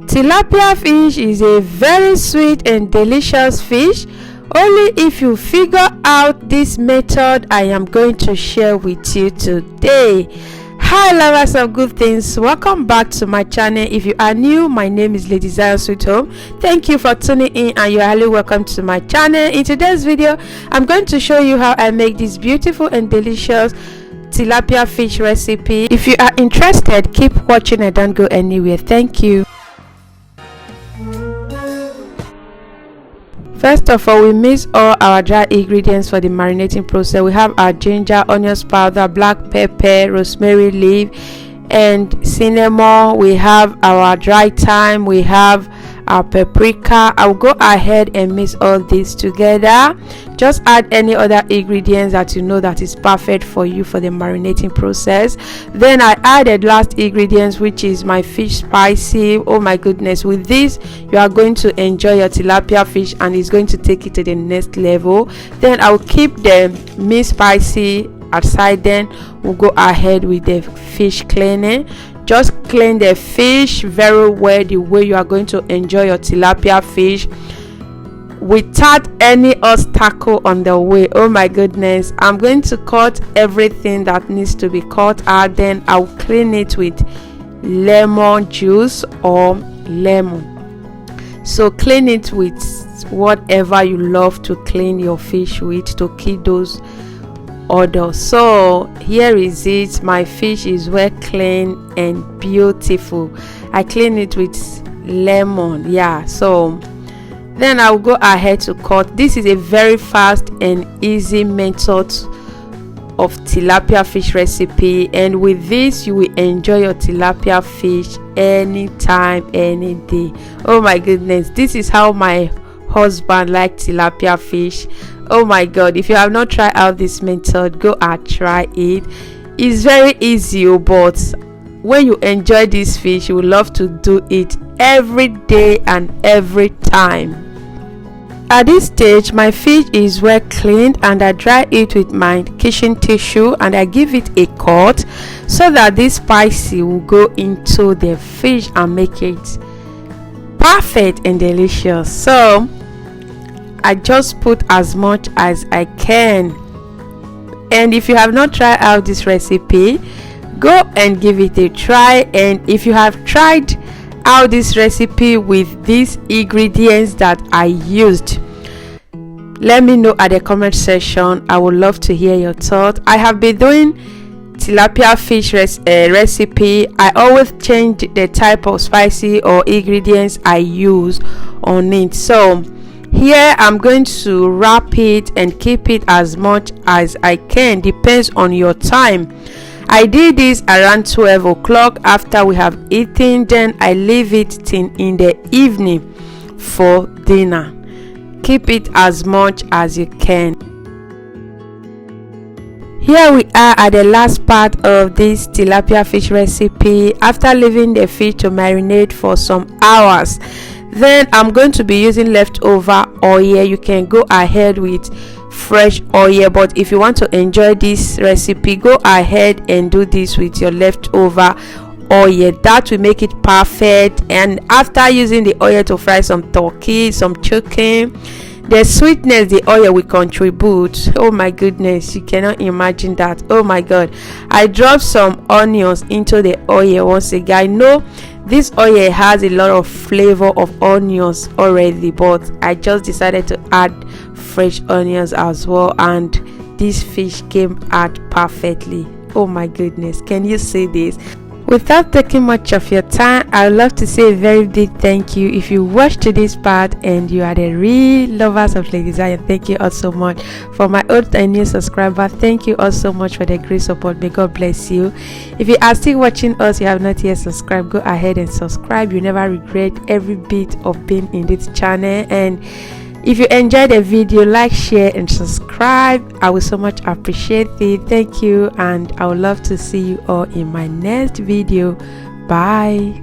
Tilapia fish is a very sweet and delicious fish only if you figure out this method I am going to share with you today. Hi lovers of good things, welcome back to my channel. If you are new, my name is Ladyzion Sweethome. Thank you for tuning in and you are highly welcome to my channel. In today's video, I'm going to show you how I make this beautiful and delicious tilapia fish recipe. If you are interested, keep watching and don't go anywhere. Thank you. First of all, we mix all our dry ingredients for the marinating process. We have our ginger, onions powder, black pepper, rosemary leaf, and cinnamon. We have our dry thyme, we have our paprika. I'll go ahead and mix all this together. Just add any other ingredients that you know that is perfect for you for the marinating process. Then I added last ingredients, which is my fish spicy. Oh my goodness, with this you are going to enjoy your tilapia fish and it's going to take it to the next level. Then I'll keep the meat spicy aside. Then we'll go ahead with the fish cleaning. Just clean the fish very well, the way you are going to enjoy your tilapia fish without any obstacle on the way. Oh my goodness, I'm going to cut everything that needs to be cut out. Then I'll clean it with lemon juice or lemon. So clean it with whatever you love to clean your fish with to keep those odor. So here is it. My fish is well clean and beautiful. I clean it with lemon. Yeah, so then I'll go ahead to cut. This is a very fast and easy method of tilapia fish recipe, and with this you will enjoy your tilapia fish anytime, any day. Oh my goodness, this is how my husband likes tilapia fish. Oh my god, if you have not tried out this method, go and try it. It's very easy, but when you enjoy this fish, you will love to do it every day and every time. At this stage, my fish is well cleaned and I dry it with my kitchen tissue and I give it a cut so that this spicy will go into the fish and make it perfect and delicious. So I just put as much as I can. And if you have not tried out this recipe, go and give it a try. And if you have tried out this recipe with these ingredients that I used, let me know at the comment section. I would love to hear your thoughts. I have been doing tilapia fish recipe. I always change the type of spicy or ingredients I use on it. So here I'm going to wrap it and keep it as much as I can, depends on your time. I did this around 12 o'clock after we have eaten. Then I leave it till in the evening for dinner. Keep it as much as you can. Here we are at the last part of this tilapia fish recipe. After leaving the fish to marinate for some hours, then I'm going to be using leftover oil. You can go ahead with fresh oil, but if you want to enjoy this recipe, go ahead and do this with your leftover oil. That will make it perfect. And after using the oil to fry some turkey, some chicken, the sweetness the oil will contribute, oh my goodness, you cannot imagine that. Oh my god, I dropped some onions into the oil once again. I know this oil has a lot of flavor of onions already, but I just decided to add fresh onions as well, and this fish came out perfectly. Oh my goodness, can you see this? Without taking much of your time, I would love to say a very big thank you if you watched to this part and you are the real lovers of Ladyzion. Thank you all so much. For my old and new subscriber, thank you all so much for the great support. May God bless you. If you are still watching us, you have not yet subscribed, go ahead and subscribe. You never regret every bit of being in this channel. And if you enjoyed the video, like, share and subscribe. I will so much appreciate it. Thank you, and I would love to see you all in my next video. Bye.